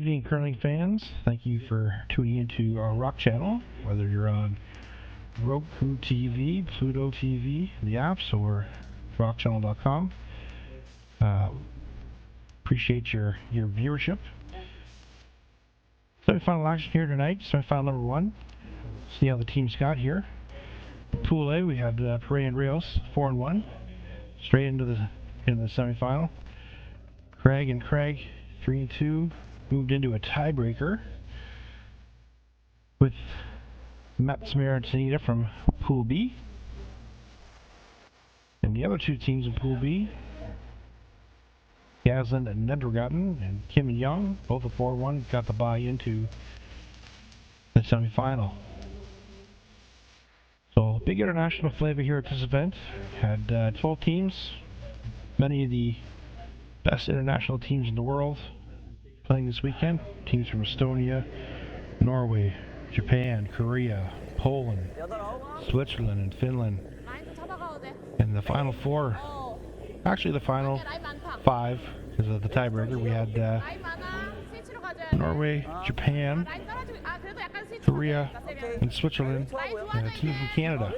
evening, curling fans. Thank you for tuning into our Rock channel, whether you're on Roku TV, Pluto TV, the apps, or rockchannel.com. Appreciate your viewership. Semi-final action here tonight. Semi-final number 1. See how the teams got here. Pool A, we had Perret and Rios 4-1, straight into the semi-final. Craig and Craig 3-2 moved into a tiebreaker with Matsmir and Tanita from Pool B. And the other two teams in Pool B, Gazland and Nedregatten and Kim and Jeong, both a 4-1, got the bye into the semi-final. So, big international flavor here at this event. Had 12 teams, many of the best international teams in the world playing this weekend. Teams from Estonia, Norway, Japan, Korea, Poland, Switzerland, and Finland. And the final 4, actually the final 5, because of the tiebreaker, we had Norway, Japan, Korea, and Switzerland, and a team from Canada.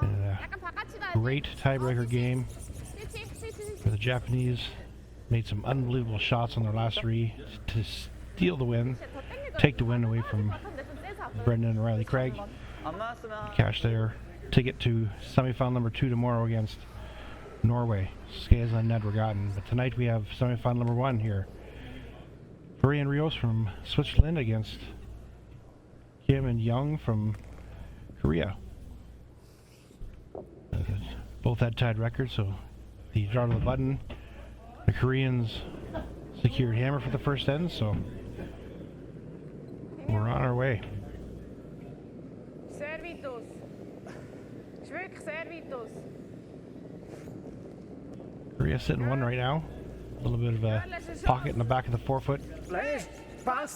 And a great tiebreaker game where the Japanese made some unbelievable shots on their last 3 to steal the win, take the win away from Brendan and Riley Craig. Cash their ticket to semifinal number 2 tomorrow against Norway, Skaza and Nedregatten. But tonight we have semifinal number 1 here. Perret and Rios from Switzerland against Kim and Jeong from Korea. Both had tied records, so the draw to the button. The Koreans secured hammer for the first end, so we're on our way. Korea sitting 1 right now. A little bit of a pocket in the back of the forefoot.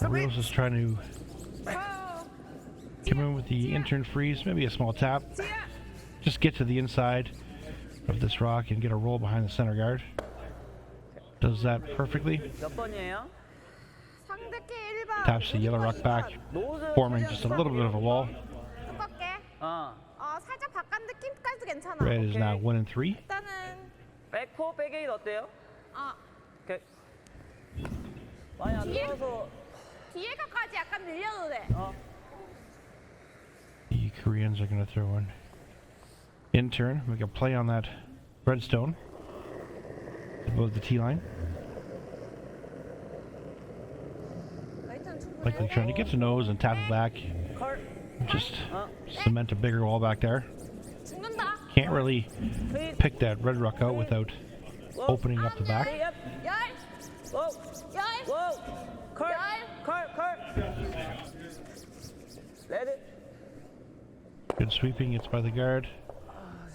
Rios is trying to come in with the intern freeze, maybe a small tap. Just get to the inside of this rock and get a roll behind the center guard. Does that perfectly. Taps the yellow rock back, forming just a little bit of a wall. Red is now 1-3. The Koreans are going to throw an in-turn. We can play on that redstone above the tee line. Likely trying to get to nose and tap it back. Just cement a bigger wall back there. Can't really pick that red rock out without opening up the back. Good sweeping, it's by the guard.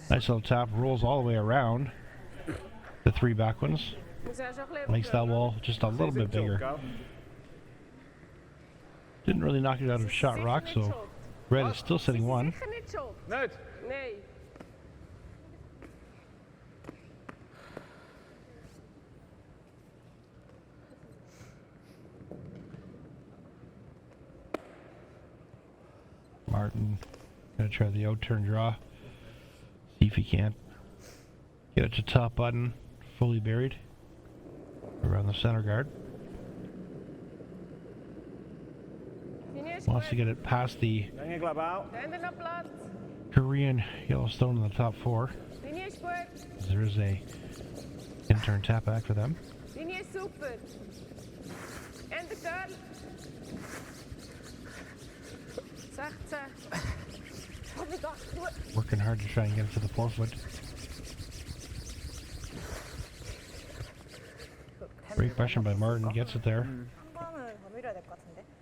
Nice little tap, rolls all the way around the 3 back ones. Makes that wall just a little bit bigger. Didn't really knock it out of shot rock, so red is still sitting 1. Martin gonna try the out-turn draw. See if he can't get it to top button, fully buried around the center guard. Wants to get it past the Korean Yellowstone in the top 4. There is a in-turn tap back for them. Working hard to try and get it to the forefoot. Great question by Martin, gets it there.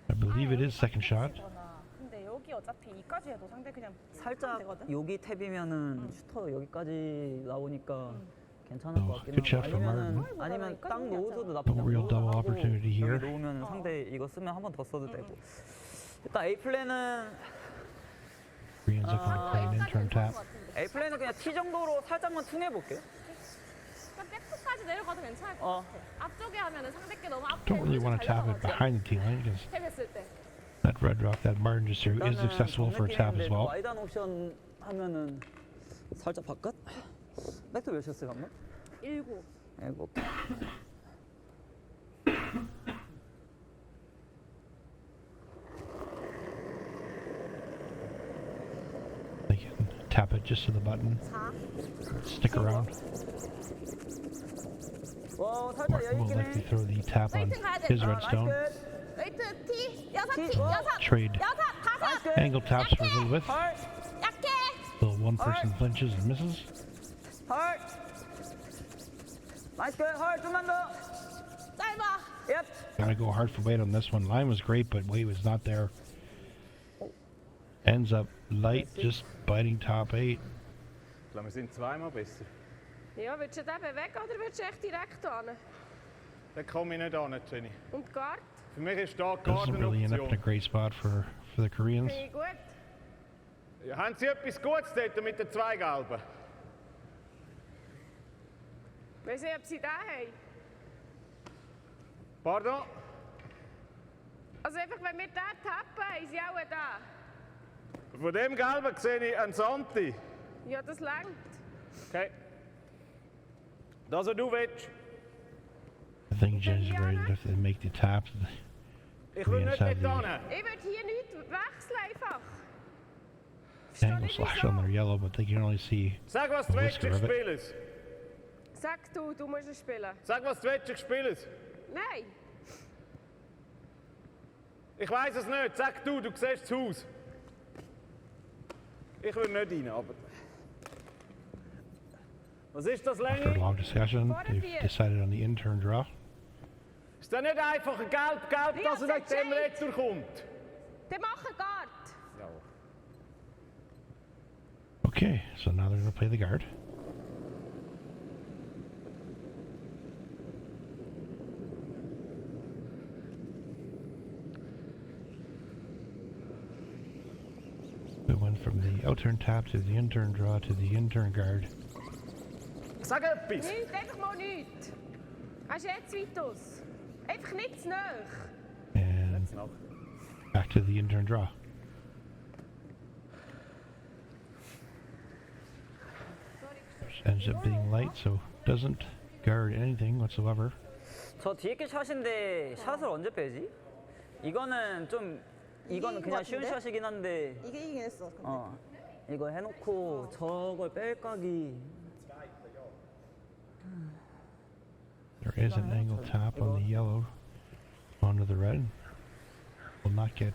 I believe it is second shot. 살짝 여기 탭이면은 슈터 여기까지 나오니까 Oh, good shot from Martin. 아니면 딱 놓으셔도 나쁘지 No real double opportunity here. 놓으면 상대 이거 쓰면 한 번 더 써도 되고. 일단 A 플랜은 Koreans looking to play an in-turn tap. A 플랜은 그냥 T 정도로 살짝만 퉁해 볼게요. 약간 백프까지 내려가도 괜찮을 것 어. 같아. 앞쪽에 하면은 상대께 너무 앞에 Don't really want to tap it behind the T line because 탭했을 때. that red rock, that margin just here is accessible for a tap as well. 와이드 옵션 하면은 살짝 바깥? 백도 몇이었어요, 방금? 19. 이거 They can tap it just to the button, 4. stick around, 와, or 살짝 여유 will 있긴 likely 해. throw the tap on his redstone. 웨이트 T. 6 T. T. 6. Trade 6. 5. angle taps for Elizabeth. 헐, 약해. Still one person flinches and misses. 헐. 나이스 굿, 헐, 좀만 더. 짧아. Yep. Gotta go hard for weight on this one. Line was great, but weight was not there. Ends up light, just biting top 8. Ich glaube, wir sind zweimal besser. Ja, willst du den weg oder willst du echt direkt hin? Da komme ich nicht an, Jenny. Und Guard? Für mich ist da This gar doesn't eine really end up in a Option. great spot for the Koreans. Finde ich gut. Ja, haben Sie etwas Gutes dort mit den zwei Gelben? Weiss nicht, ob sie den haben. Pardon? Also einfach, wenn wir den tappen, haben sie auch da. Von dem Gelben sehe ich einen Santi. Ja, das langt. Okay. Das, was du willst. I think Jen's ready to make the tap. Ich will Koreans nicht have dort hin. Ich würde hier nichts wechseln einfach. the angle slash on their yellow, but they can only see Sag, was du a willst, whisker ich of it. spiele es. Sag du musst es spielen. Sag, was du willst, ich spiele es. Nein. Ich weiß es nicht. Sag du siehst das Haus. Ich will nicht rein, aber... Was ist das, After a Lenny? long discussion, they've decided on the intern draw. Ist das nicht einfach ein Gelb, Rios, dass er nicht dem entscheid! Retour kommt? Die machen Guard. Ja. Okay, so now they're going to play the guard. We went from the outturn tap to the intern draw to the intern guard. Sag etwas! Nichts, einfach mal nichts. Hast du jetzt weit aus? Einfach nicht zu nahe. And back to the intern draw. Which ends up being light, so doesn't guard anything whatsoever. 저 뒤에 게 샷인데 샷을 언제 빼지? 이거는 좀 이거는 그냥 쉬운 샷이긴 한데 이게 이기긴 했어. 근데. 이거 해놓고 저걸 뺄 각이 There is an angle tap on the yellow onto the red. Will not get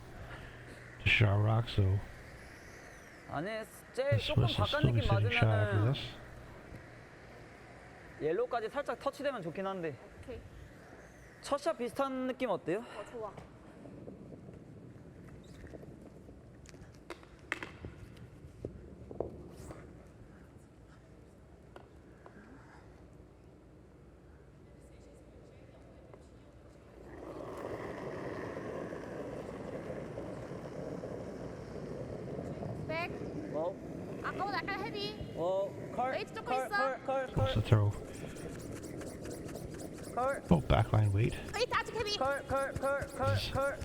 to shot rock, so 아니 제일 this 조금 whistle 바깥 still be 느낌 sitting shot after 맞으면은 this. 옐로우까지 살짝 터치되면 좋긴 한데 오케이. 첫 샷 비슷한 느낌 어때요? 좋아. 백. 어? 아까보다 약간 헤비. 컬, 웨이트 조금 컬, 있어. 컬, 컬, Wants to 컬, throw. 컬, Oh, backline weight. 웨이트 아직 헤비. 컬, 컬, 컬, 컬, 컬,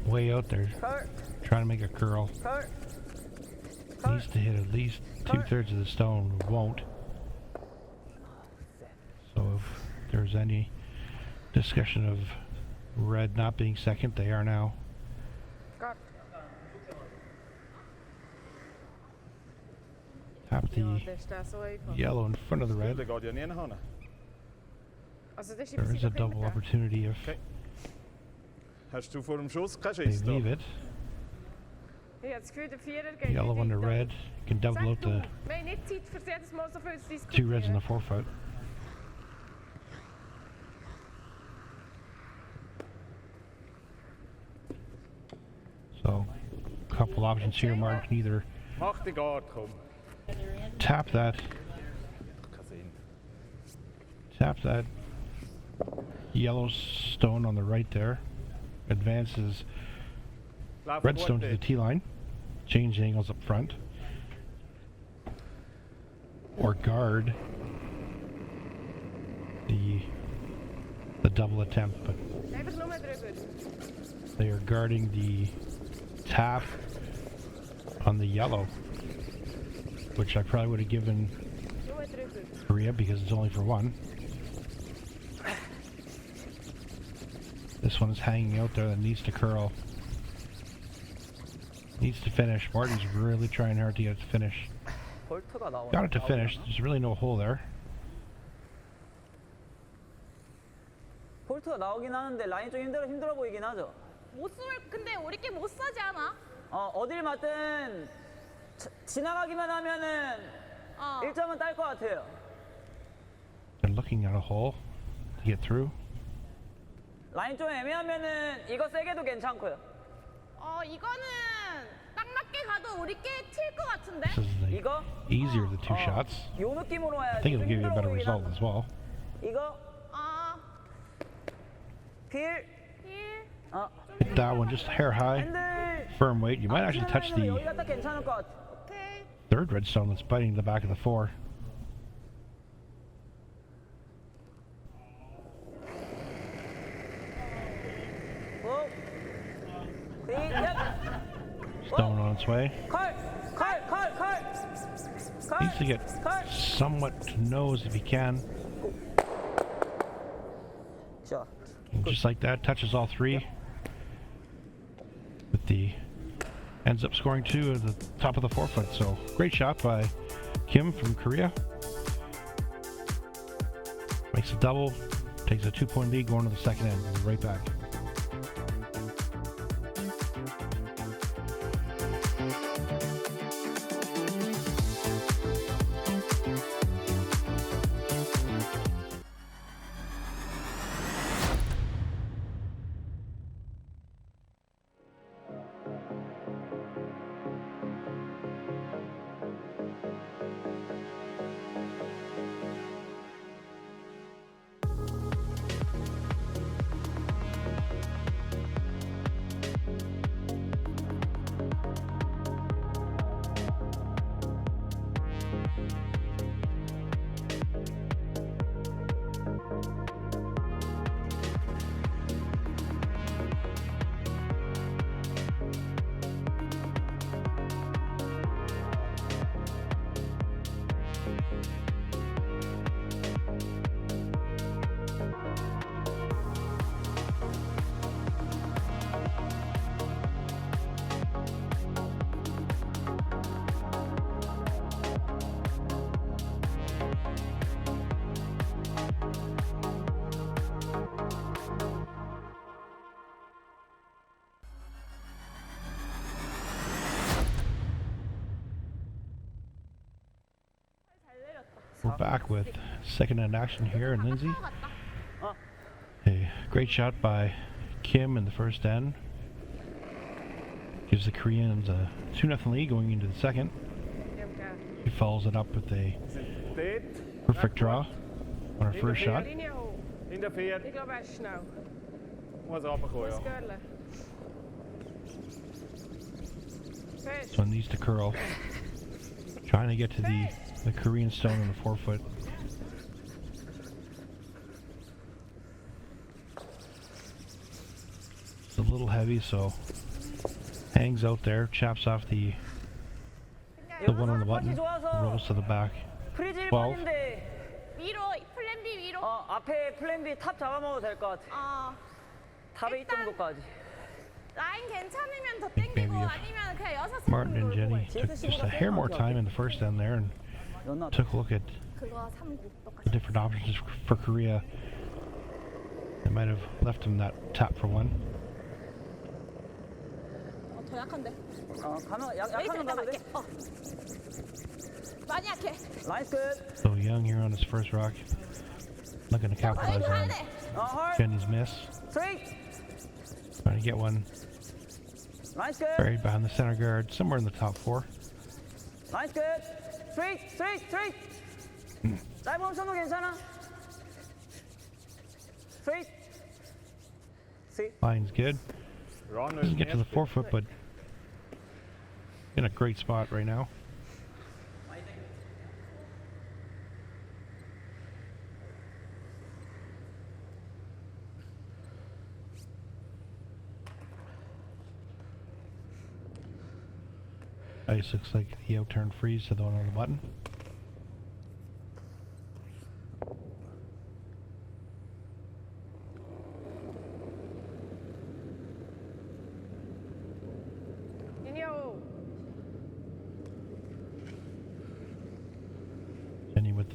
Way out there. 컬, Trying to make a curl. 컬. Needs to hit at least 2/3 of the stone. Won't. So if there's any discussion of red not being second, they are now. Guard. Tap the Das ist das so einfach. yellow in front of the Der red. geht ja nie hin. Also das ist There is a double opportunity if Okay. Hast du vor dem Schuss keinen they Schiss? da? leave it. Ich habe das Gefühl, der Vierer geht Yellow nicht on the weiter. red. Can double Sag out du, the wir haben nicht Zeit für jedes Mal so viel zu two reds in diskutieren. the forefoot. So, couple options here. Martin can either Mach die Guard, komm. tap that, Kein Sinn. tap that yellow stone on the right there, advances Lauf redstone gut to the dort. T line, change angles up front, or guard the double attempt, but Even nur drüber. they are guarding the tap on the yellow, which I probably would have given Nur drüber. Korea because it's only for one. This one is hanging out there that needs to curl. Needs to finish. Martin's really trying hard to get it to finish. 볼트가 나오네. Got it to finish. There's really no hole there. 볼트가 나오긴 하는데 라인 좀 힘들어 보이긴 하죠. 못 쏠, 근데 우리끼리 못 쏘지 않아? 어딜 맞든 지나가기만 하면은 1점은 딸 것 같아요. They're looking at a hole to get through. 라인 좀 애매하면은 이거 세게도 괜찮고요. 이거는 딱 맞게 가도 우리끼리 튈 것 같은데? This is the 이거 easier of the two shots. 요 느낌으로 I 와야지. think it'll give you a 힘들어 better 보이긴 result 하고. as well. 이거 힐. 필. Hit that one just hair high. 핸들. Firm weight. You might actually touch the 여기가 딱 괜찮을 것 같아. 오케이. third redstone that's biting the back of the four. 오. 셋. Stone on its way. 컬. Needs to get somewhat to nose if he can. 자. And just like that, touches all three. With the ends up scoring two at the top of the 4 foot. So great shot by Kim from Korea. Makes a double, takes a 2-point lead going to the second end. We'll be right back. We're back with second end action here in Lindsay. A great shot by Kim in the first end. Gives the Koreans a 2-0 lead going into the second. He follows it up with a Dort. perfect draw on our first shot. Linie hoch. In der Vier. Ich glaube, er ist schnell. Muss runterkommen, Das ja. Görle. Fest. This one needs to curl. Trying to get to the Korean stone on the 4 foot. It's a little heavy, so hangs out there, chaps off the one on the button, rolls to the back. 프리즈 12. 1번인데 위로, 플랜 B 위로. 앞에 플랜 B 탑 잡아먹어도 될 것 같아. 탑에 이 정도까지. 라인 괜찮으면 더 think maybe 땡기고 if 아니면 그냥 6 Martin and Jenny took just a hair more time in the first end there and took a look at 그거 3구 the 똑같이. different options for Korea. They might have left him that tap for one. 더 약한데. 가면 웨이트 약하면 일단 가도 갈게. 돼? 많이 약해. 나이스 끝. So Yeong here on his first rock. Looking to capitalize 가야 on 돼. 헐. Jenny's miss. 스트레이트. Trying to get one 나이스 끝. buried behind the center guard, somewhere in the top 4. 나이스 끝. 스트레이트. 짧은 멈춰도 괜찮아. 스트레이트. Line's good. Ron Doesn't get to the 4 foot, but in a great spot right now. Ice looks like the outturn freeze to the one on the button. Yo. Jenny with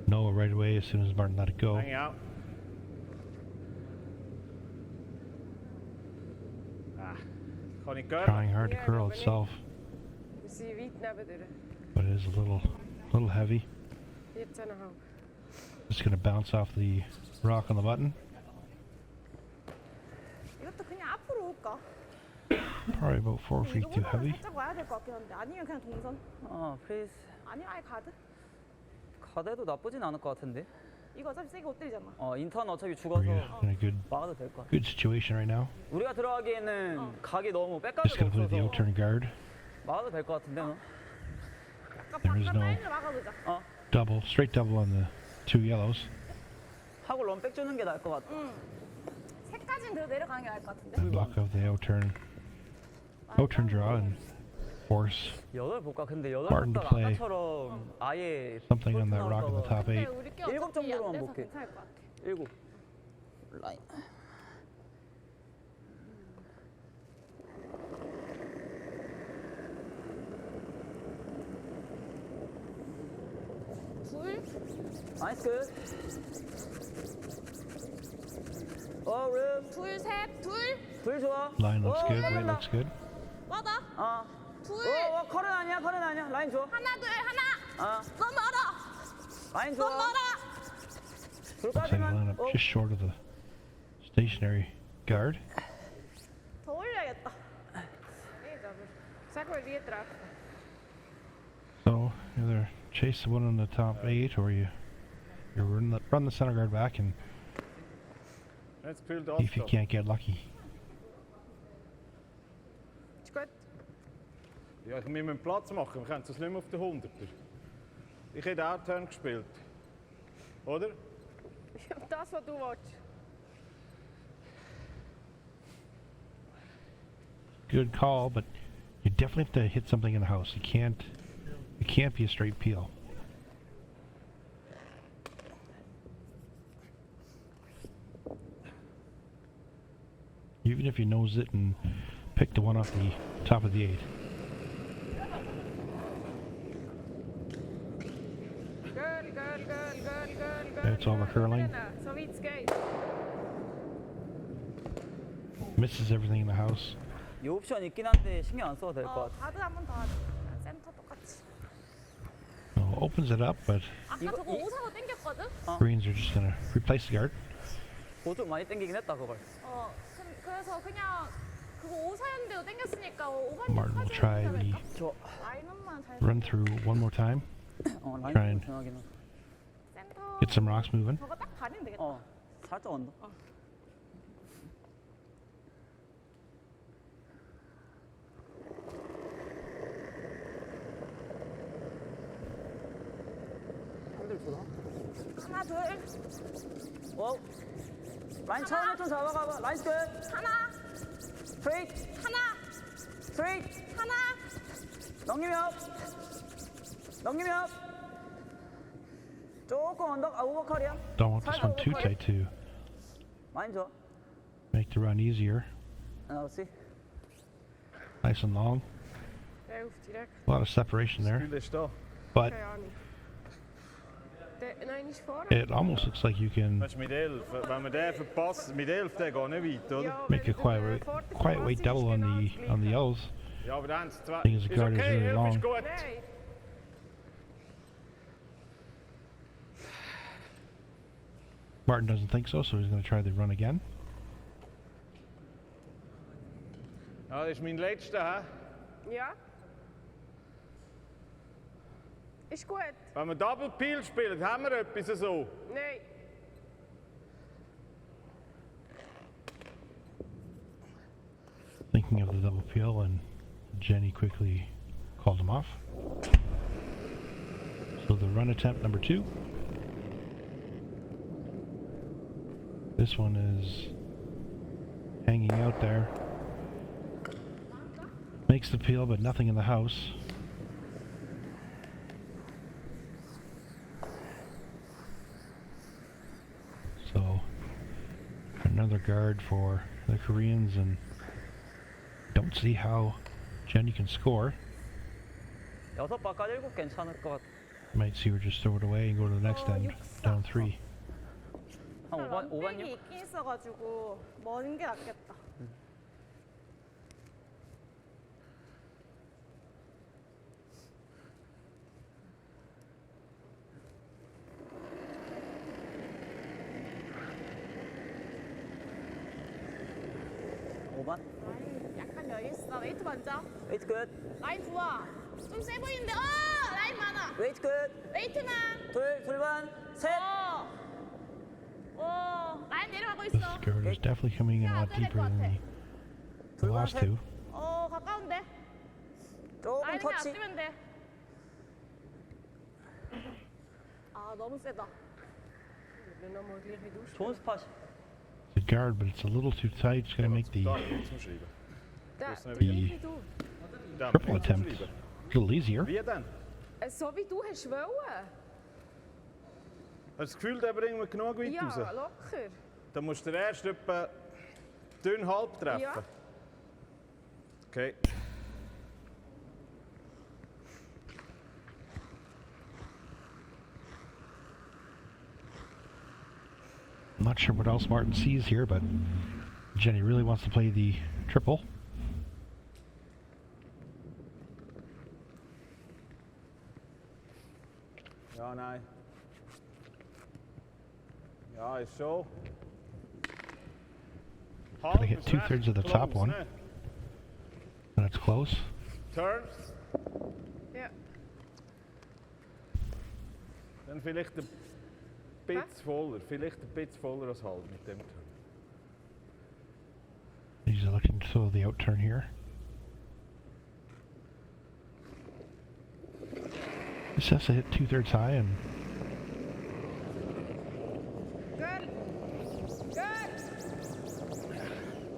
Noah right away as soon as Martin let it go. Hang out. Ah, kan ik curlen? Trying hard to Yeah, curl but itself, We see wheat never did it. but it is a little heavy. It's an how. Just gonna bounce off the rock on the button. 이것도 그냥 앞으로 올까? Probably about 4 feet too 이거보다는 heavy. 살짝 와야 될 것 같긴 한데 아니면 그냥 동선? 프리즈. 아니면 아예 가드? 가대도 나쁘진 않을 것 같은데. 이거 어차피 세게 못 때리잖아. 인턴 어차피 죽어서 Korea in a good 막아도 될 것 같아. good situation right now. 우리가 들어가기에는 각이 너무 Just 백가드가 gonna play the 없어서 outturn guard. 막아도 될 것 같은데 너? 아까 There is 바깥 no 라인을 막아보자. double, straight double on the 2 yellows. 하고 런백 주는 게 나을 것 같아. 색까진 그래도 내려가는 게 나을 것 같은데. And block of the outturn draw and force 여덟 볼까? 근데 여덟 Martin to 볼까 play 아까처럼 아예 something on that rock at the top 근데 8. 우리 게 일곱 어차피 안 정도로만 돼서 볼게. 괜찮을 것 같아. 7 라인. 둘, 나이스 굿. 룸. 둘, 셋, 둘. 둘 좋아. Line looks good, 룸 weight 간다. looks good. 맞아. 둘. 커른 아니야, 커른 아니야. 라인 좋아. 하나, 둘, 하나. 어, 너무 멀어. 라인 너무 좋아. 멀어. Looks like the 둘까지만. line up just short of the stationary guard. 더 올려야겠다. Zeg wie het eraf. So either chase the one on the top 8 or you run the center guard back and Het speelt see if you afstand. can't get lucky. Is goed? Ja, ich muss einen Platz machen, wir können es nicht mehr auf den 100er. Ich hätte auch Turn gespielt. Oder? Dat is wat du willst. Good call, but you definitely have to hit something in the house. It can't be a straight peel. Even if you nose it and pick the one off the top of the 8. Girl. It's over curling. Zoiets, kijk. Misses everything in the house. 이 옵션 있긴 한데 신경 안 써도 될 것 같아. 가드 한 번 더 하자. 센터 똑같이. So opens it up, but 아까 이거- 저거 오사로 땡겼거든? Greens are just gonna replace the guard. 좀 많이 땡기긴 했다 그걸. 그래서 그냥 그거 오사였는데도 땡겼으니까 오반지 Martin will try the 저 라인업만 잘 run through one more time. 라인 Try and 중요하긴 해. 센터 get some rocks moving. 저거 딱 가리면 되겠다. 살짝 언더. 핸들 주나? 하나 둘 라인 처음에 좀 잡아가봐. 라인 끝. 하나 스트레이트. 하나 스트레이트. 하나 넘기면 조금 언더. 오버컬이야. Don't want this one too tight to 라인 줘. make the run easier. 그렇지. Nice and long. Hij hoeft direct. A lot of separation there, Spiel ist da. but Keine Ahnung. Nee, nicht vorne. it almost looks like you can Das ist mit 11. Wenn wir den verpassen, mit 11 der geht nicht weit, oder? Ja, make a wenn du quiet weight double on the yellows. Ja, aber dann haben sie zwei. Thing is, the Ist guard is okay, really 11 long. ist gut. Nee. Martin doesn't think so, so he's going to try the run again. Ja, das ist mein letzter. He? Ja. Ist gut. Wenn wir Double Peel spielen, haben wir etwas so. Nee. Thinking of the double peel, and Jenny quickly called him off. So the run attempt number 2. This one is hanging out there. Makes the peel, but nothing in the house. So, another guard for the Koreans, and don't see how Jenny can score. 6바까지 7 괜찮을 것 같아. Might see her just throw it away and go to the next end, down 3. 한 5반, 5반요? 런백이 있긴 있어가지고 먼 게 낫겠다. 라인 약간 여유 있어. 웨이트 먼저. 웨이트 끝. 라인 좋아. 좀 세 보이는데. 라인 많아. 웨이트 끝. 웨이트만. 둘반, 셋. 라인 내려가고 This 있어. guard is definitely coming in a lot deeper than the last two. 가까운데. 조금 라인 그냥 터치. 앞두면 돼. 너무 세다. 좋은 스팟이. The guard, but it's a little too tight. It's going to make the triple attempt a little easier. Wie denn? So wie du hast wollen. Hast du das Gefühl, der bringen wir genug weit Ja, raus? locker. Dann musst du den ersten etwa dünn halb treffen. Ja. Okay. I'm not sure what else Martin sees here, but Jenny really wants to play the triple. Ja, nein. Ja, ist so. Gonna hit 2/3 of the top one. And it's close. Turn. Ja. Dann vielleicht ein bisschen voller. Vielleicht ein bisschen voller als halb mit dem Turn. He's looking to throw the out turn here. This has to hit 2/3 high, and Good. Good.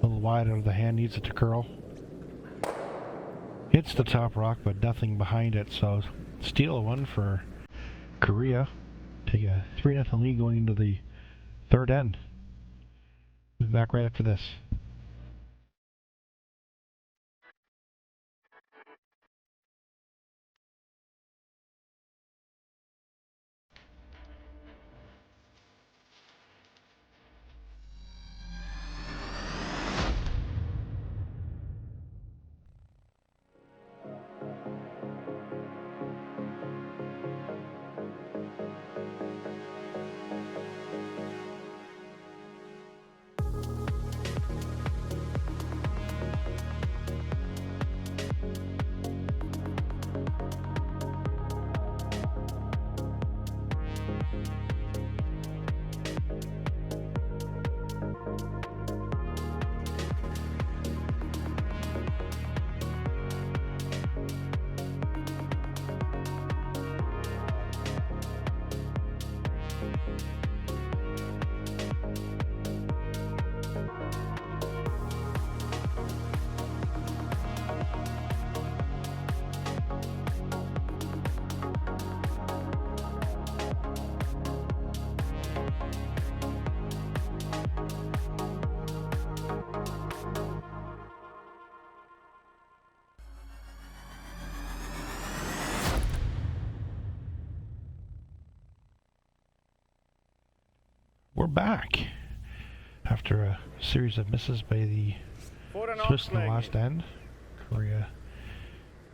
a little wide out of the hand, needs it to curl. Hits the top rock, but nothing behind it, so steal one for Korea. Take a 3-0 lead going into the third end. We'll be back right after this. We're back after a series of misses by the Swiss in the last end. Korea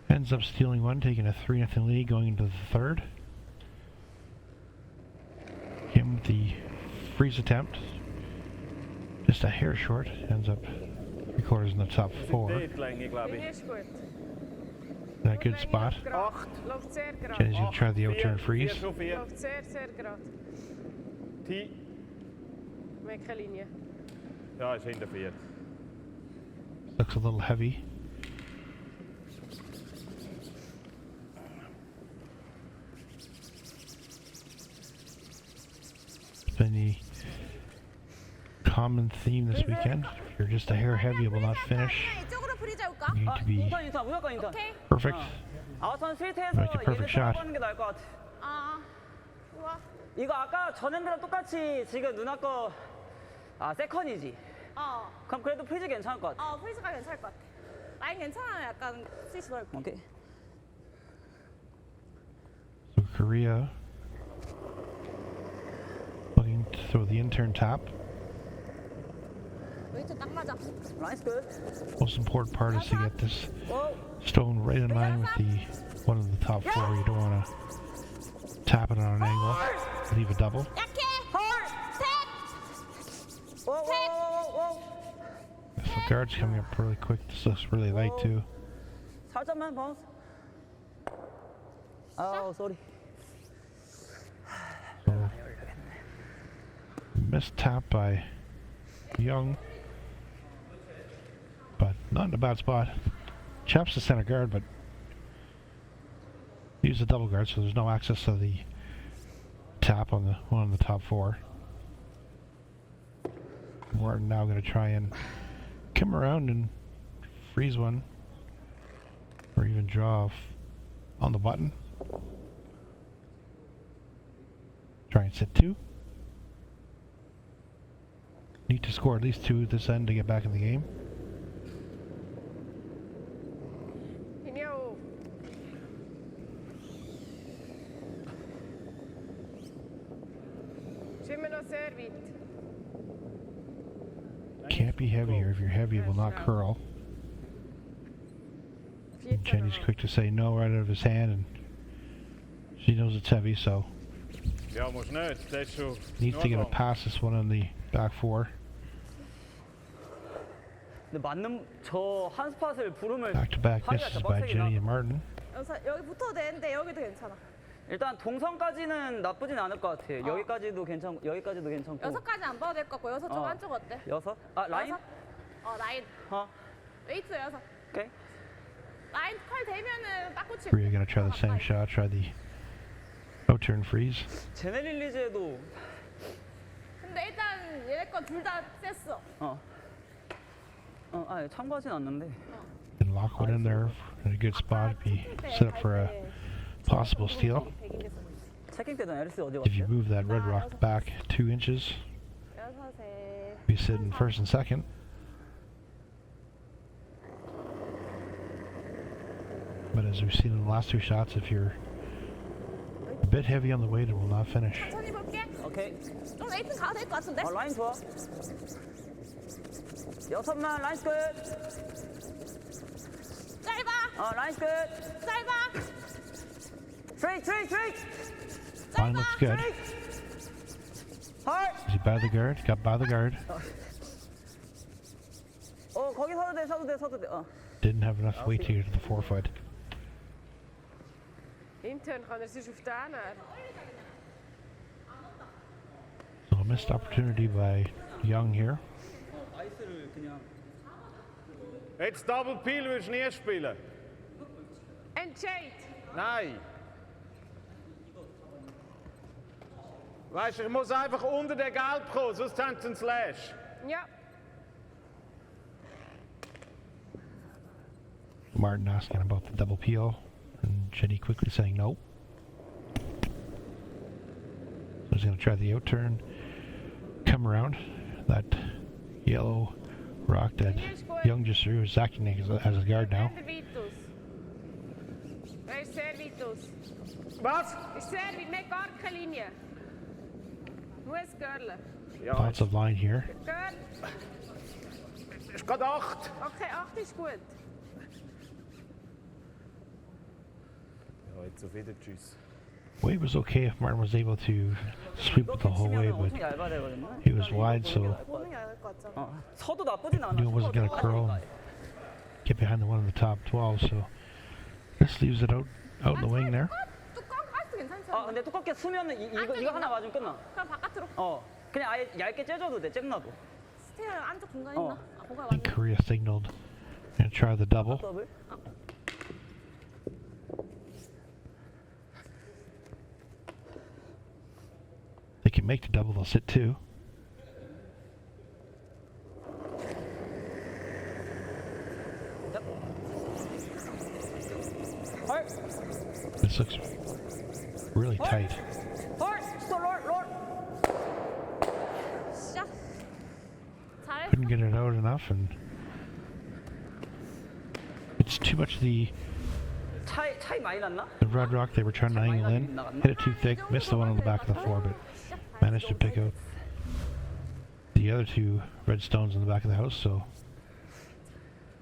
ends up stealing one, taking a 3-0 lead going into the third. Him with the freeze attempt, just a hair short, ends up 3/4 in the top 4. Finish gut. In a good spot. Läuft sehr gerade. Jenny's going to try the out-turn freeze. Läuft sehr, sehr gerade. 10. Make keine Linie. Ja, ist hinter 4. Looks a little heavy. It's been the common theme this weekend. If you're just a hair heavy, it will not finish. 프리즈 해볼까? Need to be 인턴 무조건 인턴. 오케이. perfect. 아웃선 스위트해서 Make a 얘네 perfect shot. 하는 게 나을 것 같아. 좋아. 이거 아까 전 핸드랑 똑같이 지금 누나 거 세컨이지. 그럼 그래도 프리즈 괜찮을 것 같아. 프리즈가 괜찮을 것 같아. 라인 괜찮아. 약간 스위치 넓고. 오케이. So Korea looking to throw the intern tap. 웨이트 딱 맞아. 나이스 굿. Most important part is to get this 오. stone right in line with the one of the top four. You don't want to tap it on an angle. Leave a double. 약해. 셋. 오오오오. If the guard's coming up really quick, this looks really light too. 살짝만 바운스. 아우 쏘리. So missed tap by Yeong, but not in a bad spot. Chaps the center guard, but use the double guard, so there's no access to the tap on the one of the top four. We're now going to try and come around and freeze one, or even draw on the button. Try and sit two. Need to score at least two at this end to get back in the game. 김여우. Jimeno servit. Can't be heavier. If you're heavy, it will not curl. And Jenny's quick to say no right out of his hand, and she knows it's heavy, so Ja, musst nicht. Das ist schon needs to get a Nordrang. pass this one on the back four. 근데 맞는 저 한 스팟을 부름을 Back-to-back 하기가 misses 진짜 by 빡세긴 Jenny 하다. and Martin. 여기 붙어도 되는데 여기도 괜찮아. 일단 동선까지는 나쁘진 않을 것 같아. 여기까지도 괜찮고 여기까지도 괜찮고. 6까지 안 봐도 될 것 같고 6 쪽 안쪽 어때? 여섯? 라인? 6? 라인. 어. 웨이트 6. 오케이. 라인 컬 되면은 딱 붙이고. Korea gonna try the same shot. Try the out-turn freeze. 제네릴리즈에도 근데 일단 얘네 거 둘 다 셌어. 참고하진 않는데. And lock one in there in a good spot. Be set up for a possible steal. 체킹 때는 에리스 어디 If you 갔지? move that red rock back 2 inches, 6에 be sitting first and second. But as we've seen in the last two shots, if you're a bit heavy on the weight, it will not finish. 천천히 볼게. 오케이. 좀 웨이트 가도 될 것 같은데? 라인 좋아. 여섯만 라인 끝. 짧아. 라인 끝. 짧아. 스트레이트. Line looks good. 헐. Is he by the guard? Got by the guard. 거기 서도 돼. Didn't have enough weight to get to the forefoot. Intern kann sich auf den ernähren. So a missed opportunity by Yeong here. 아이스를 그냥. Jetzt Double Peel würdest du nie spielen. Entscheid. Nein. Weißt du, ich muss einfach unter den Gelb kommen, sonst haben sie einen Slash. Ja. Martin asking about the double peel, and Jenny quickly saying no. So he's going to try the out turn, come around. That yellow rock that Yeong just threw is acting as a guard now. Servitus. Wer ist Servitus? Was? Ich servit mit gar keine Linie. Nur ein Görle. Ja, Lots of line here. Görl. ist gerade 8. Okay, 8 ist gut. Ja, jetzt auf wieder Tschüss. Weight was okay if Martin was able to sweep it the whole way, but 엄청 얇아되거든요. he was wide, so 보는 게 나을 것 같잖아. 서도 나쁘진 않아. knew it wasn't going to curl and get behind the one in the top 12. So this leaves it out in the wing there. 뚜껑 가스 괜찮잖아. 근데 두껍게 쓰면은 이거 하나 맞으면 끝나. 그럼 바깥으로. 그냥 아예 얇게 째줘도 돼. 잼나도. 스테어 안쪽 공간 있나? 공간 And 많네. Korea signaled and try the double. 더블. They can make the double, they'll sit two. get it out enough, and it's too much of the 차이 많이 났나? red rock they were trying to angle in. Hit it too thick, missed the one on the back of the floor, but managed to pick out the other two red stones in the back of the house. So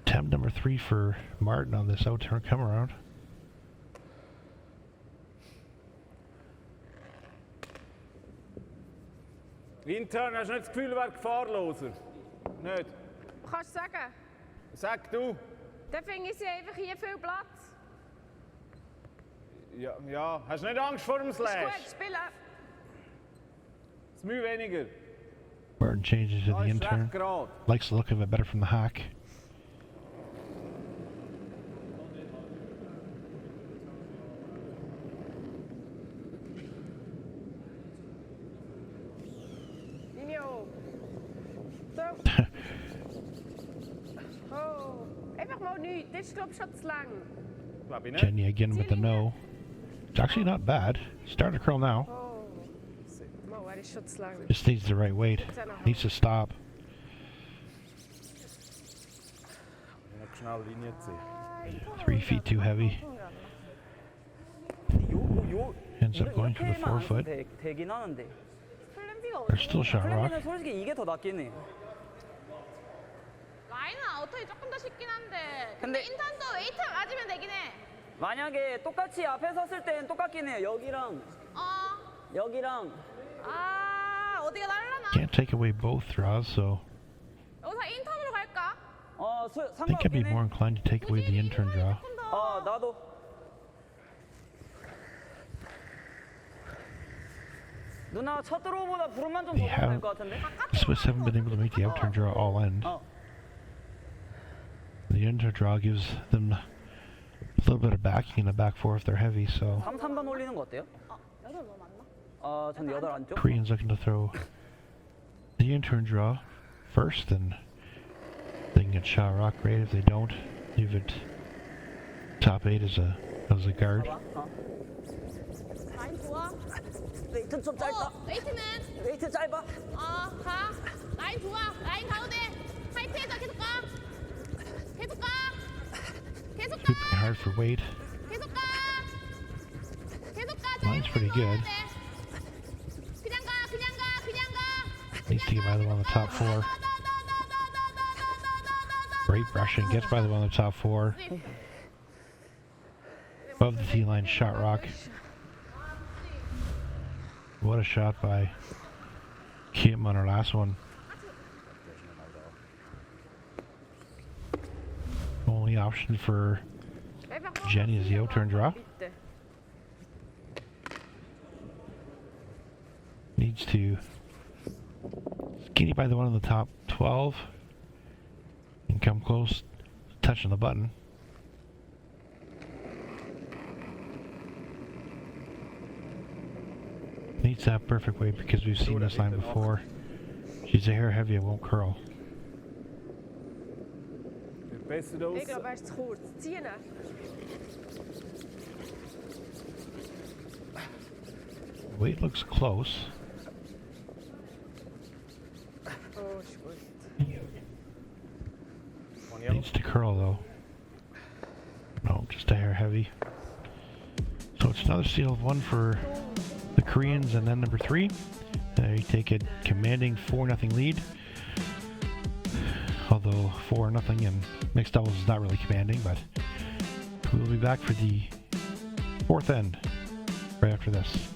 attempt number 3 for Martin on this out-turn come around. Intern, hast du nicht das Gefühl, er wäre gefahrloser? Nicht? Kannst du sagen? Sag du. Dann finde ich sie einfach hier viel Platz. Ja, ja. Hast du nicht Angst vor dem Ist gut, Slash? spielen. Das Mühe weniger. Martin changes to Da the ist in-turn. recht gerade. Likes the look of it better from the hack. Linio. So. Oh. Einfach mal nichts. Das ist, glaube ich, schon zu lang. Glaub ich nicht. Jenny again with the no. It's actually not bad. Starting to curl now. Oh. Mal, er ist schon zu lang. Just needs the right weight. Needs to stop. Noch schnell Linie ziehen. 3 feet too heavy. Ends up going for the 4 foot. 되긴 하는데. 플랜비가 There's still shot rock. 플랜비는 솔직히 이게 더 낫긴 해. 라인은 아웃터이 조금 더 쉽긴 한데. 근데- 근데 인턴도 웨이트 맞으면 되긴 해. 만약에 똑같이 앞에 섰을 땐 똑같긴 해요. 여기랑 여기랑 어디가 날라나? Can't take away both draws, so 여기서 인턴으로 갈까? I think I'd be 상관없긴 more 해. inclined to take away the in-turn draw. 조금 더. 나도. 누나 첫 드로우보다 브론만 좀 더 They 보면 have, 될것 같은데? the Swiss haven't been able to make the out-turn draw all end. The in-turn draw gives them a little bit of backing in the back four if they're heavy, so 3번 올리는 거 어때요? 여덟 뭐 맞나? 전 8 안쪽. Koreans looking to throw the in-turn draw first, and they can get shot rock great. If they don't, leave it top 8 as a guard. 라인 좋아. 웨이트 좀 짧다. 웨이트는? 웨이트 짧아. 가. 라인 좋아. 라인 가운데. 타이트해져. 계속 가. 계속 가. 계속 가. Scooping hard for weight. 계속 가. 계속 가. Line's pretty good. 그냥 가. 그냥 가. 그냥 가. Needs to get by the one on the top 4. Great brushing, gets by the one on the top 4. Above the T line, shot rock. What a shot by Kim on her last one. Only option for Jenny is the out-turn draw. 밑에. Needs to skinny by the one on the top 12 and come close, touching the button. Needs to have perfect weight because we've seen this line before. She's a hair heavy, it won't curl. Wird besser aus. Ich glaube, er ist zu kurz. Ziehen. Weight looks close. Oh, ist gut. Needs to curl though. No, just a hair heavy. So it's another steal of 1 for the Koreans, and then number 3. You take a commanding 4-0 lead. Although 4-0 in mixed doubles is not really commanding, but we will be back for the 4th end right after this.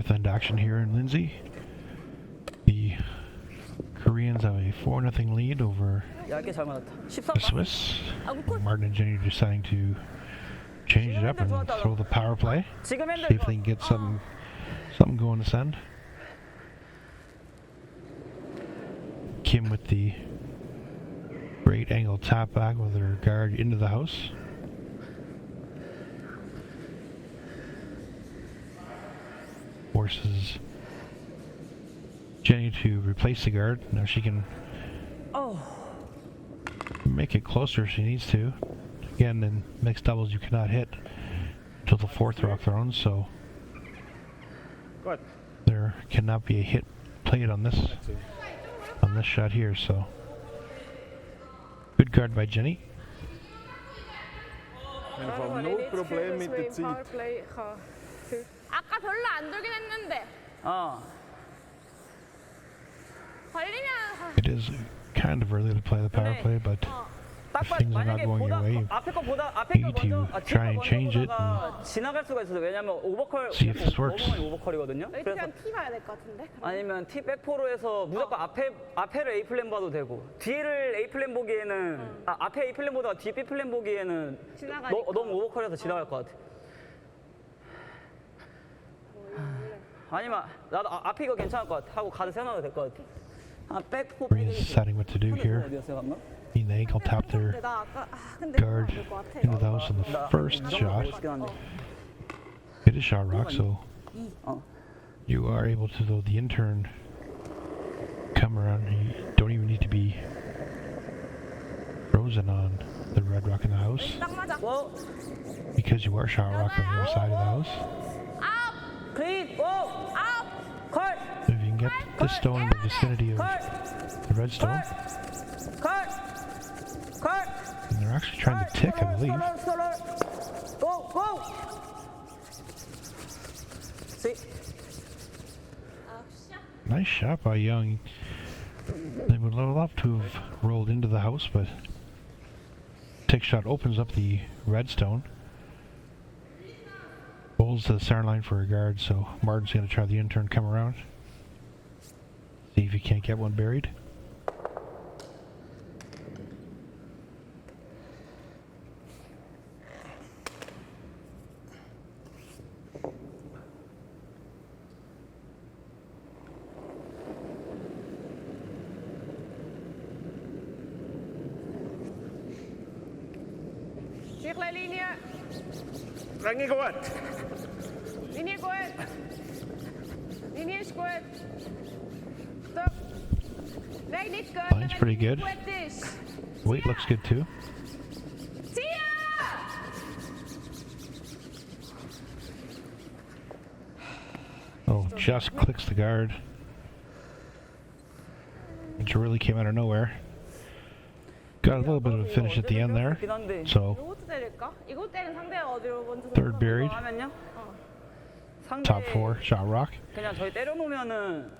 fourth end action here in Lindsay. The Koreans have a 4-0 lead over 얇게 잘 맞았다. the 13번. Swiss. 아구 골. Martin and Jenny deciding to change it up and throw the power play. 지금 See 핸들 if they can get something going this end. Kim with the great angle tap back with her guard into the house. Forces Jenny to replace the guard. Now she can make it closer if she needs to. Again, in mixed doubles you cannot hit until the fourth rock thrown, so Good. there cannot be a hit played on this shot here, so good guard by Jenny. In ieder geval nul probleem met de tijd. 파워플레이 가. 아까 별로 안 돌긴 했는데 걸리면 It is kind of early to play the power play, but 딱 if things are not 만약에 going your way, 앞에 거 보다 앞에 you 거 need 먼저 to try and change it 보다가 지나갈 수가 있어서 왜냐면 오버컬 see if this works. 너무 오버컬이거든요. 그래서 그냥 티 봐야 될 것 같은데. 아니면 T 백포로 해서 무조건 앞에를 A 플랜 봐도 되고 뒤를 A 플랜 보기에는 앞에 A 플랜 보다가 뒤 B 플랜 보기에는 지나가니까. 너무 오버컬해서 지나갈 것 같아. 아니면 나도 앞에 이거 괜찮을 것 같아 하고 가드 세워놔도 될 것 같아. 백포 Koreans deciding what to do here. 어디였어요 방금? They ankle tap their 근데 나 아까 근데 guard 안될것 같아. into the house in the first shot. It is shot rock, so you are able to, though the intern come around. You don't even need to be frozen on the red rock in the house 딱 맞아. because you are shot rock on the other side of the house. 클린 오 컬 So if you can get this stone in the vicinity of the red stone, and they're actually trying to tick, I believe. 고! See? Nice shot by Yeong. They would love to have rolled into the house, but tick shot opens up the red stone. Bowls to the center line for a guard, so Martin's going to try the intern come around. See if he can't get one buried. Zichtlijnlinie. Lange goed. Linie goed. Linie is goed. Stop. Nee, niet goed. Line's pretty good. Goed is. Weight looks good too. Zie je? Oh, just clicks the guard. It really came out of nowhere. Got a little bit of a finish at the end there. So 이것도 때릴까? 이거 때린 상대가 어디로 먼저 third buried, 하면요? top four, shot rock. 그냥 저희 때려놓으면은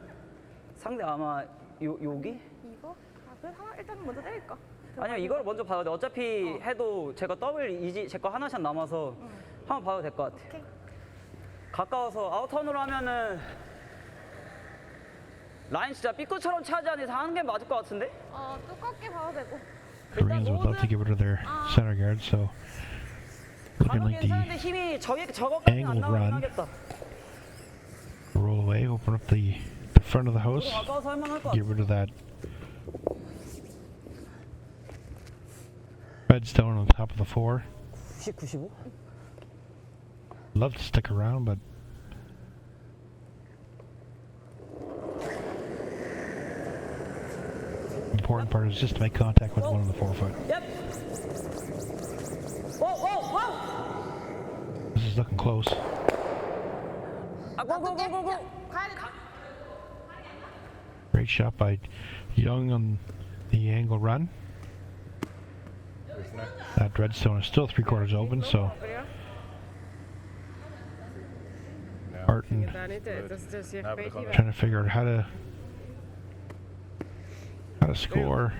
상대 아마 여기? 이거? 아, 그래 하나 일단 먼저 때릴까? 아니요 이거를 먼저 봐도 돼. 어차피 해도 제가 더블 이지 제 거 하나씩 남아서 한번 봐도 될 것 같아. 오케이. 가까워서 아웃턴으로 하면은 라인 진짜 삐꾸처럼 차지 않는 이상 하는 게 맞을 것 같은데? 두껍게 봐도 되고. Koreans would love to get rid of their center guard, so looking 가도 like 괜찮은데 the 힘이 저거까지 안 angled 나오긴 run. 하겠다. roll away, open up the front of the house, 가까워서 할만할 것 get 같아. rid of that red stone on top of the four. 90, 95? Love to stick around, but important part is just to make contact with one of the 4 foot. Yep. Whoa! This is looking close. go! 가야 돼. Great shot by Jeong on the angle run. That redstone is still 3/4 open, so Martin trying to figure out how to score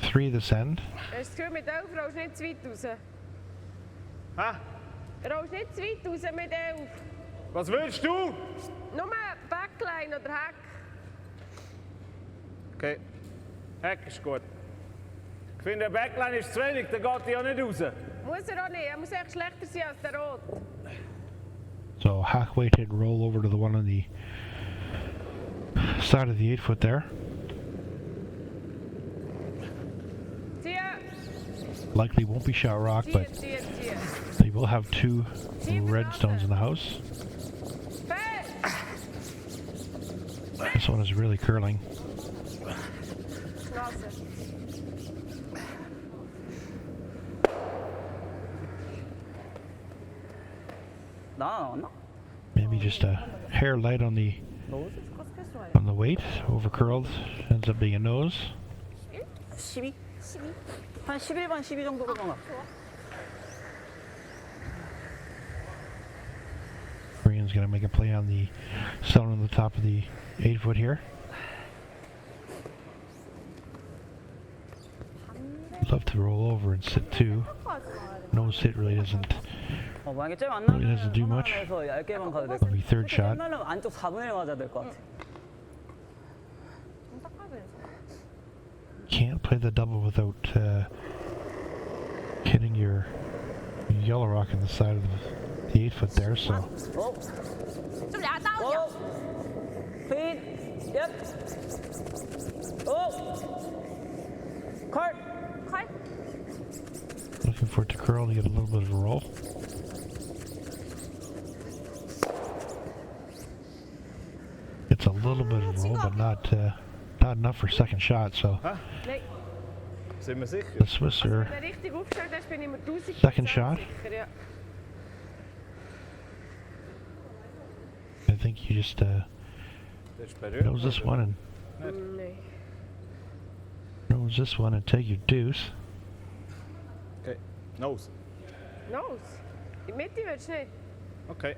3 this end. Stuur met elf, Roos niet zwiet doen ze. Ha? Roos niet zwiet doen ze met elf. Was willst du? Nur Backline oder Hack. Okay. Heck ist gut. Ich finde, der Backline ist zu wenig, dann geht er ja nicht raus. Muss er auch nicht. Er muss echt schlechter sein als der Rot. So halfway hit roll over to the one on the side of the 8 foot there. Ziehen. Likely won't be shot rock, but Ziehen. they will have 2 red stones in the house. This one is really curling. Schnauze. 나왔나? Maybe just a hair light on the weight, over curled, ends up being a nose. 12? 한 11반 12 정도로 정합. Korean's gonna make a play on the stone on the top of the 8 foot here. Love to roll over and sit too. Nose hit really doesn't 만약에 잼 안 Really doesn't do 나면 much. 하나에서 얇게만 가도 될 것 That'll be 같아. third shot. 잼 나려면 안쪽 4분의 1 맞아야 될 것 같아. Can't play the double without hitting your yellow rock in the side of the 8 foot there, so 어? 좀 야, 다운이야. 어? 페인. 얍. 어? 컬. 컬. looking for it to curl to get a little bit of a roll. It's a little bit of a roll, but not enough for second shot, so Nein. Sind wir sicher? the Swiss are Wenn du richtig aufgestellt hast, bin ich mir 1000% Second shot. sicher, ja. I think you just Das ist berühmt. nose this one and Nein. nose this one and take your deuce. Okay. Nose. Nose. In die Mitte willst du nicht? Okay.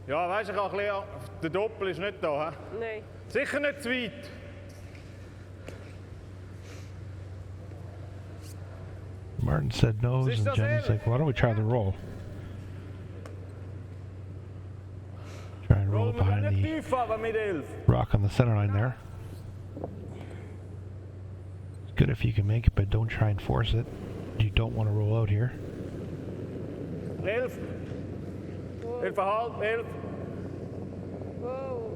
Ja, weißt du, ich habe ein bisschen... Der Doppel ist nicht da, hä? Nein. Sicher nicht zu weit. Martin said nose, Siehst du and das Jenny's ehrlich? like, why don't we try the roll? Try and roll Rollen wir behind nicht the tief, aber mit 11. rock on the center line there. It's good if you can make it, but don't try and force it. You don't want to roll out here. 11. 11,5, 11. Wow.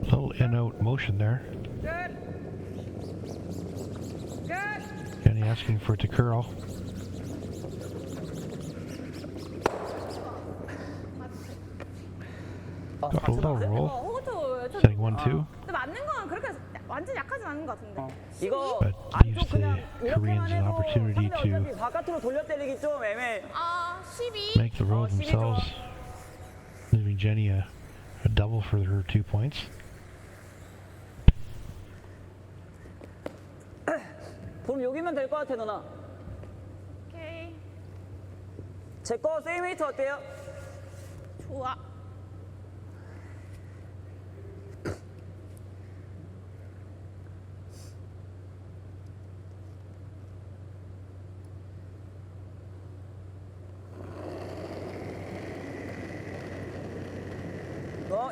Little in-out motion there. Good. Good. Jenny asking for it to curl. Got a little roll. 호두 좀. Setting 1-2. 근데 맞는 건 그렇게 완전 약하진 않은 것 같은데. 이거 But leaves 안쪽 그냥 the Koreans 이렇게만 an 해도 opportunity 상대 to 어차피 바깥으로 돌려 때리기 좀 애매해. 12. make the roll 12 themselves, leaving Jenny a double for her 2 points. 돈 여기면 될 것 같아 누나. 오케이. 제 거 세이메이트 어때요? 좋아.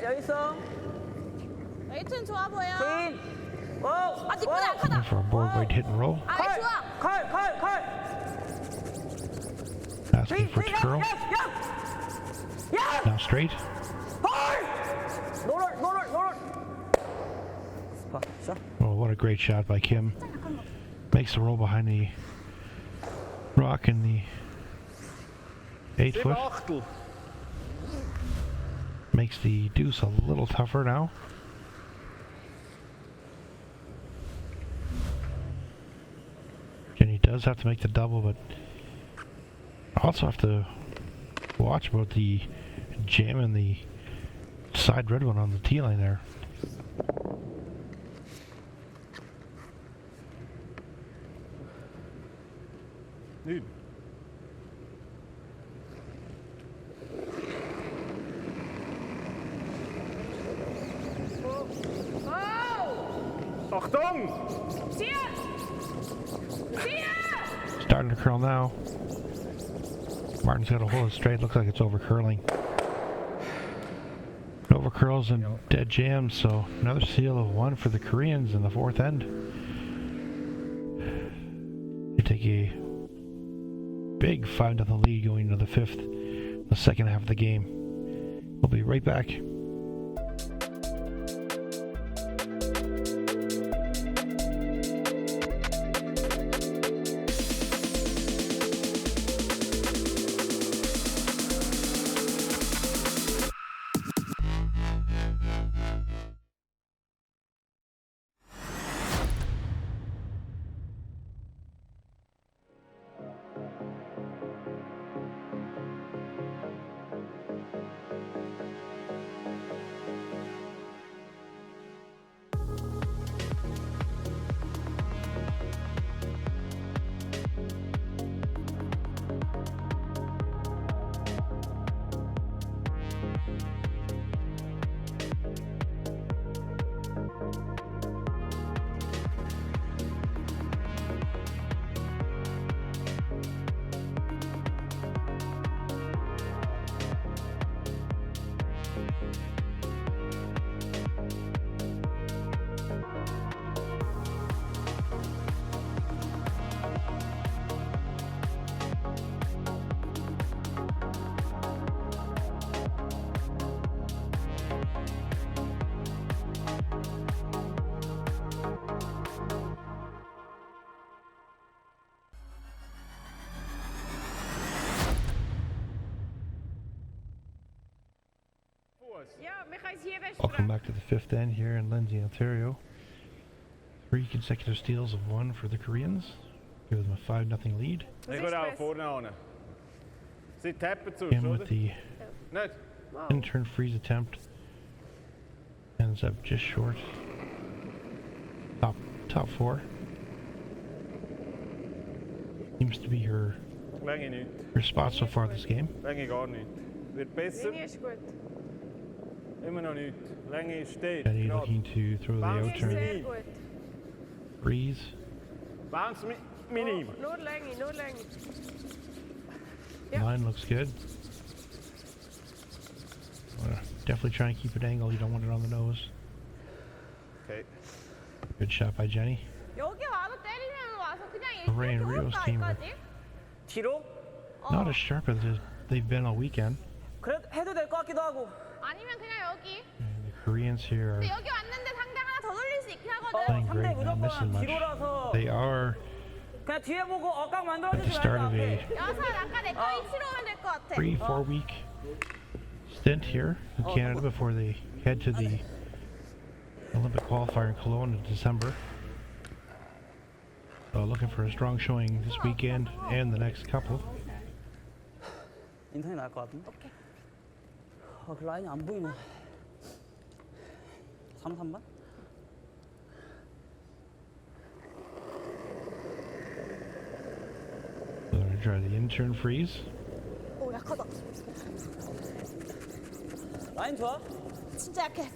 여기 있어. 에이튼 좋아 보여. 페인. 고! 아, 뒷분이 약하다. Looking for a board weight hit and roll. 아, 컬! 좋아. 컬! Asking for it to curl. 야! Now straight. 헐! 노럴! 스파, 샷. Oh, what a great shot by Kim. Makes the roll behind the rock in the 8 7 foot. Achtel. Makes the deuce a little tougher now. Jenny does have to make the double, but also have to watch about the jam and the side red one on the tee line there. Nicht. Oh! Achtung! Ziehen! Starting to curl now. Martin's got to hold it straight. Looks like it's over curling. Nova curls and dead jams, so another seal of 1 for the Koreans in the 4th end. They take a big 5-0 lead going into the 5th, the second half of the game. We'll be right back. Ja, wir können es hier Welcome besprechen. back to the 5th end here in Lindsay, Ontario. 3 consecutive steals of 1 for the Koreans. Give them a 5-0 lead. Ich würde auch vorne an. Sie tappen zu, And oder? with the Nicht? in-turn freeze attempt, ends up just short. Top 4. Seems to be her Länge nicht. spot so far this game. Länge gar nicht. Wird besser. Linie ist gut. Immer noch nicht. Länge steht. Jenny Gerade. looking to throw the Bounce Linie ist out-turn sehr gut. freeze. Bounce minim. Oh, nur Länge, nur Länge. Line looks good. Definitely try and keep it angled. You don't want it on the nose. Okay. Good shot by Jenny. 여기 와서 때리면 와서 그냥 Perret and 이렇게 Rios 들어올까, team are 여기까지? 뒤로? not as sharp as they've been all weekend. 그래도 해도 될 것 같기도 하고. 아니면 그냥 여기. And the Koreans here are 근데 여기 왔는데 상대 하나 더 돌릴 수 있긴 하거든. playing 상대 great, not missing 무조건 much. 뒤로라서 They are 그냥 뒤에 보고 억각 at the 만들어주지 start 말자. of a 앞에. 여섯 아까 내 거 이치로 오면 될 것 같아. 3-4 week stint here in Canada before they head to the Olympic qualifier in Cologne in December. So looking for a strong showing this weekend and the next couple. 인턴이 나을 것 같은데? 그 라인이 안 보이네. 3번? So they're going to try the in-turn freeze. 오 약하다. 라인 좋아? 진짜 약해.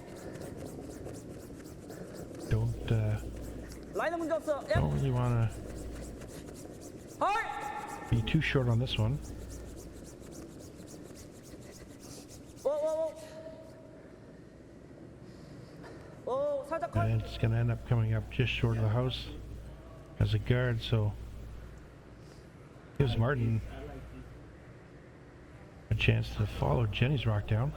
라인은 문제 없어. 야, Don't really want 헐! to be too short on this one. 오, 살짝 컷. And it's going to end up coming up just short of the house as a guard, so gives Martin a chance to follow Jenny's rock down.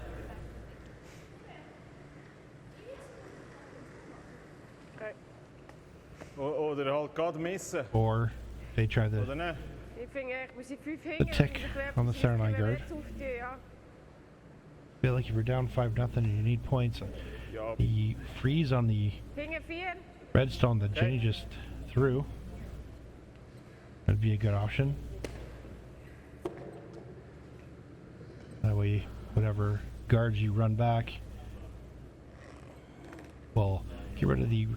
Oder halt gerade missen. Or they try Oder the nicht? Ich finde, wir sind 5 hinten. tick on the center line guard. Ja. Feel like if you're down 5-0 and you need points, Ja. the freeze on the Hinten 4. redstone that Jenny just threw would be a good option. That way, whatever guards you run back will get rid of the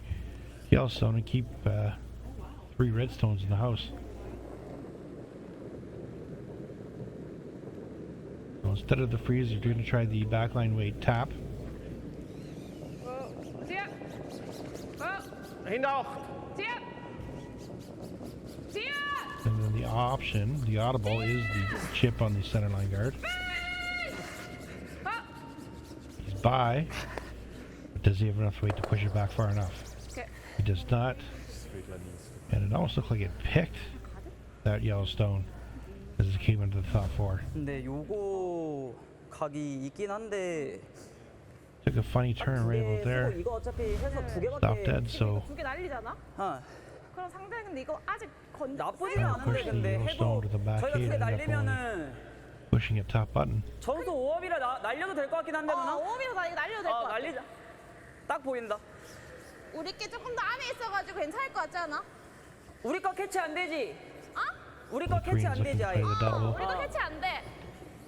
Yellowstone and keep 3 redstones in the house. So instead of the freeze, you're going to try the backline weight tap. Oh, Tia. Oh, Hinter 8. Tia. Tia. And then the option, the audible, is the chip on the center line guard. Oh, He's by. But does he have enough weight to push it back far enough? Okay. He does not. And it almost looked like it picked that yellow stone as it came into the top four. 근데 요거 각이 있긴 한데 Took a funny turn right about there. 이거 어차피 해서 두 개밖에 Stopped dead, so 두 개 날리잖아? 어. 그럼 상대 근데 이거 아직 나쁘지는 Yeah, 않은데 push the 근데 yellow 해도 stone to the back 저희가 eight 크게 and end up 날리면은 pushing it top button. 전소 5업이라 날려도 될 것 같긴 한데 누나? 5업이라서 나 이거 날려도 될 것 같아. 날리자. 딱 보인다. 우리 게 조금 더 안에 있어가지고 괜찮을 것 같지 않아? 우리 거 캐치 안 되지? 우리 거 The 캐치 Koreans 안 looking 되지 to 아예. play the double. 우리도 해체 안 돼.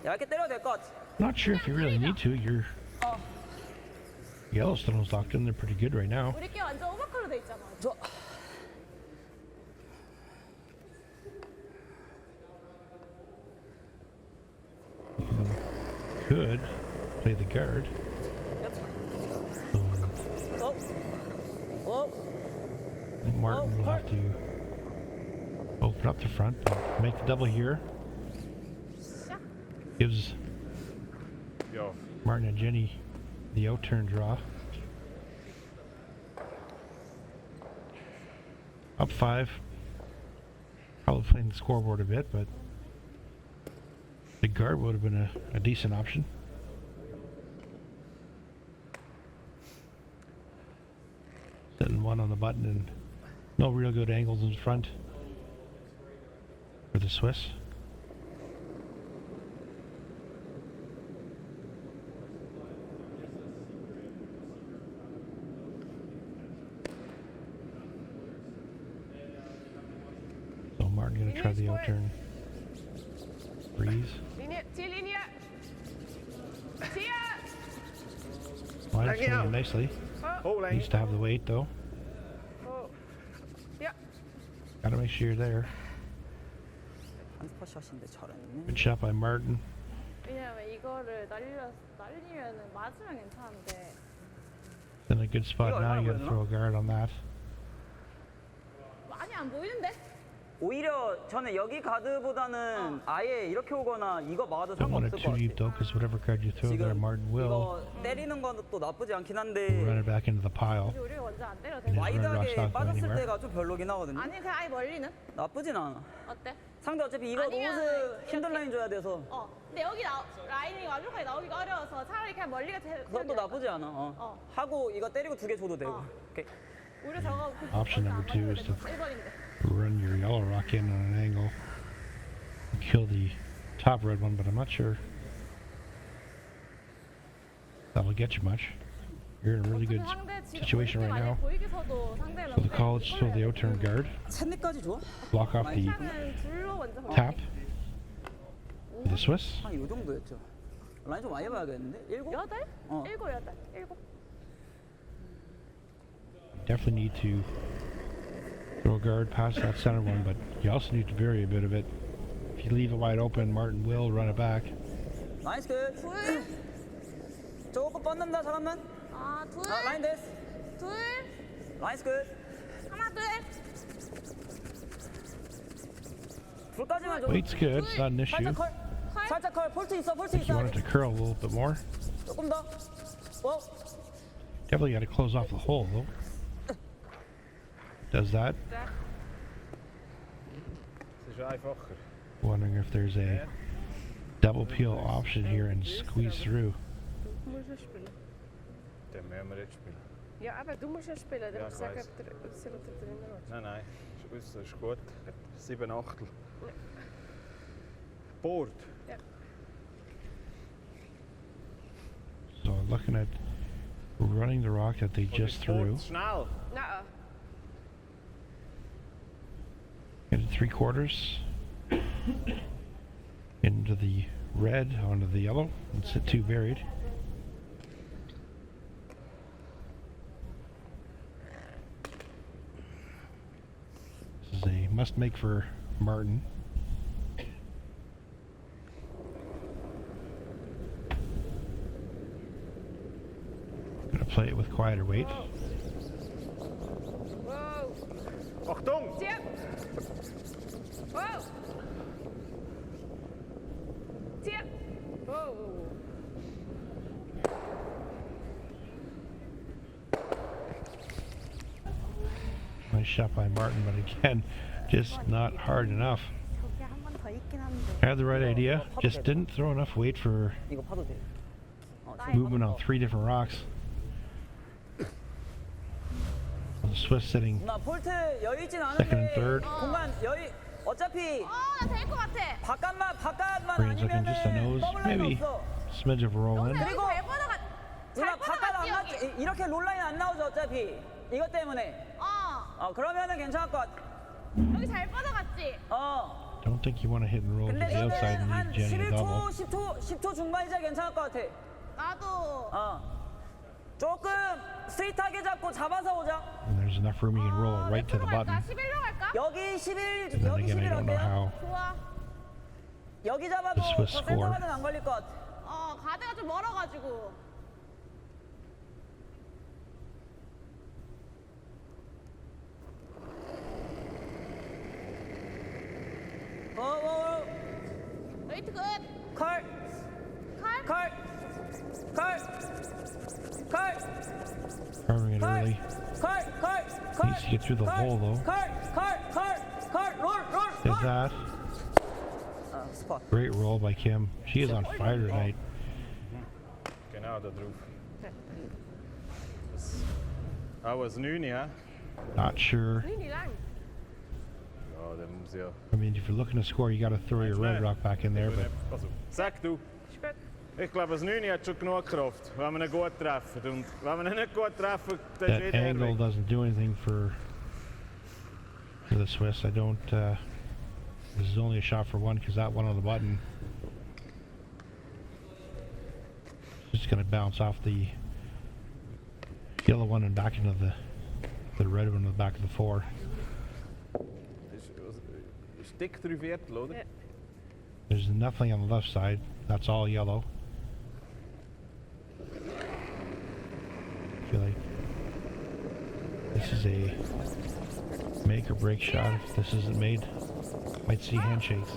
얇게 때려도 될 것 같아. Not sure if you really need to. Your Yellowstone's locked in. They're pretty good right now. 우리 게 완전 오버클로 돼 있잖아. 저 Could play the guard. I think Martin will have to open up the front, make the double here. Gives Ja. Martin and Jenny the out-turn draw. Up 5. Probably playing the scoreboard a bit, but the guard would have been a decent option. Setting 1 on the button and no real good angles in front for the Swiss. So Martin gonna try the out-turn breeze. 리니아, 뒤에 리니아. 뒤에. Mine's swinging nicely. Oh, Needs to have the weight though. 야. Gotta make sure you're there. 한스파샷인데 잘했네. Good shot by Martin. 왜냐면 이거를 날리면은 맞으면 괜찮은데. In a good spot 이거 now. You 얼마나 gotta throw a guard on that. 많이 안 보이는데? 오히려 저는 여기 가드보다는 아예 이렇게 오거나 이거 막아도 Don't want 상관없을 it 것 too deep 같아. though, because whatever card you throw there, 지금 Martin will 이거 때리는 것도 나쁘지 않긴 run 한데 it back into the pile. 이제 우리가 먼저 안 때려도 And 돼. his runner rock's 와이드하게 not going 빠졌을 anywhere. 때가 좀 별로긴 하거든요. 아니 그냥 아예 멀리는? 나쁘진 않아. 어때? 상대 어차피 이거 아니면은 노스 힘든 라인 줘야 돼서 근데 여기 라인이 완벽하게 나오기가 어려워서 차라리 그냥 멀리가 그것도 나쁘지 않아. 하고 이거 때리고 두 개 줘도 되고. 오케이. 우리 저거 Option number 2 is to 1번인데. run your yellow rock in on an angle. Kill the top red one, but I'm not sure that'll get you much. You're in a really good situation right now. So the call is still the out-turn guard. 샌드까지 줘? Block off the tap. The Swiss. 한 이 정도였죠. 라인 좀 많이 봐야겠는데? 7? 8? 어. 7. Definitely need to throw a guard past that center one, but you also need to vary a bit of it. If you leave it wide open, Martin will run it back. 나이스 굿. 둘. 조금 뻗는다 잠깐만. 둘. 라인 됐어. 둘. 나이스 굿. 하나, 둘. 불까지만 줘. Weight's good, it's not an issue. 살짝 컬. 살짝 컬. 폴트 있어. 폴트 If you 있어. want it to curl a little bit more, 조금 더. definitely got to close off the hole though. Does that. Es ist einfacher. Wondering if there's a double peel option here and squeeze through. Den müssen wir jetzt spielen. Ja, aber du musst ja spielen. Ja, Du musst ich sagen, weiss. ob der drin ist. Nein, das ist gut. 7 Achtel. Board. So looking at running the rock that they just threw. Schnell. Na, Into 3/4 into the red, onto the yellow, and sit 2 buried. This is a must make for Martin. Gonna play it with quieter weight. wow. Achtung! Tiens. Wow. Tiens. Oh. Nice shot by Martin, but again, just not hard enough. 저게 한 번 더 있긴 한데. Had the right idea, just didn't throw enough weight for 이거 파도 돼. movement on 3 different rocks. The Swiss sitting 나 폴트 여유 있진 second and 않은데 third. 공간 여유 어차피 나 될 것 같아. 바깥만 Koreans looking just a 아니면은 nose, 더블 라인 maybe 없어. smidge of a roll in. 그리고 잘 뻗어가. 누나 잘 바깥 뻗어갔지 안 여기. 맞지? 이렇게 롤라인 안 나오죠 어차피 이것 때문에. 그러면은 괜찮을 것 같아. 여기 잘 뻗어갔지. Don't think you want to hit and roll to 근데 the outside 저는 한 and leave Jenny a double. 10초 중반이자 괜찮을 것 같아. 나도. 조금 스윗하게 잡아서 오자. And there's enough room you can roll right to the button. 11로 갈까? 여기 11, And then 여기 again, I 11 don't know 어때요? how 좋아. 여기 잡아도 the 저 Swiss score. 센터가는 안 걸릴 것 같아. 가드가 좀 멀어가지고. 웨이트 굿. 컬. Carving it early. Needs to get through the hole though. 롤. Did that. 스팟. Great roll by Kim. She is on fire tonight. Genau, da drauf. Auch als 9, ja? Not sure. 니랑. Ja, dann muss ja... I mean, if you're looking to score, you got to throw your red rock back in there. But Also, sag du. Ich glaube, als 9 hat schon genug Kraft, wenn wir ihn gut treffen. Und wenn wir ihn nicht gut treffen, dann ist that wieder angle weg. doesn't do anything for the Swiss. I don't. This is only a shot for one because that one on the button is just going to bounce off the yellow one and back into the red one in the back of the 4. Ist dick 3/4, oder? Ja. There's nothing on the left side. That's all yellow. I feel like this is a make or break shot. If this isn't made, might see handshakes.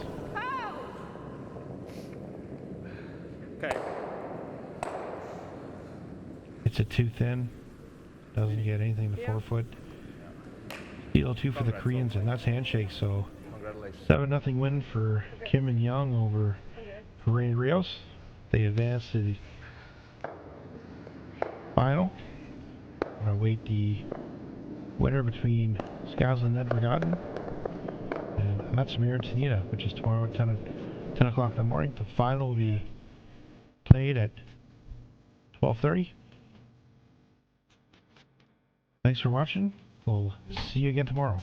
Okay. It's a too thin. Doesn't get anything to 4 foot. Deal 2 for the Koreans, and that's handshake. So Congratulations. 7-0 win for Kim and Yeong over Perret and Rios. They advance to the final. I'm gonna wait the winner between Skazlan and Edvergaden and Matsamir and Tanita, which is tomorrow at 10 o'clock in the morning. The final will be played at 12:30. Thanks for watching. We'll see you again tomorrow.